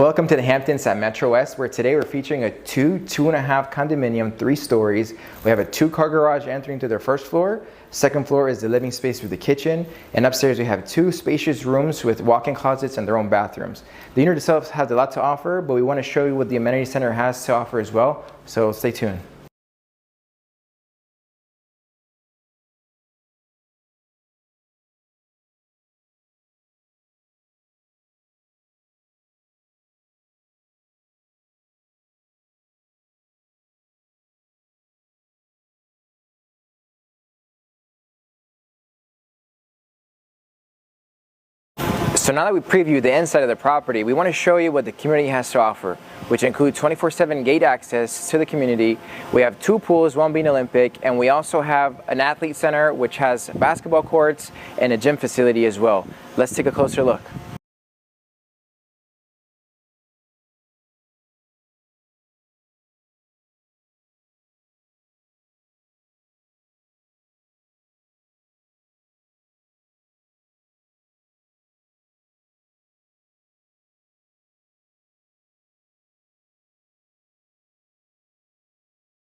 Welcome to the Hamptons at MetroWest, where today we're featuring a 2.5 condominium, 3 stories. We have a 2-car garage entering to their first floor. Second floor is the living space with the kitchen, and upstairs we have 2 spacious rooms with walk-in closets and their own bathrooms. The unit itself has a lot to offer, but we want to show you what the amenity center has to offer as well, so stay tuned. So now that we previewed the inside of the property, we want to show you what the community has to offer, which include 24/7 gate access to the community. We have 2 pools, one being Olympic, and we also have an athlete center which has basketball courts and a gym facility as well. Let's take a closer look.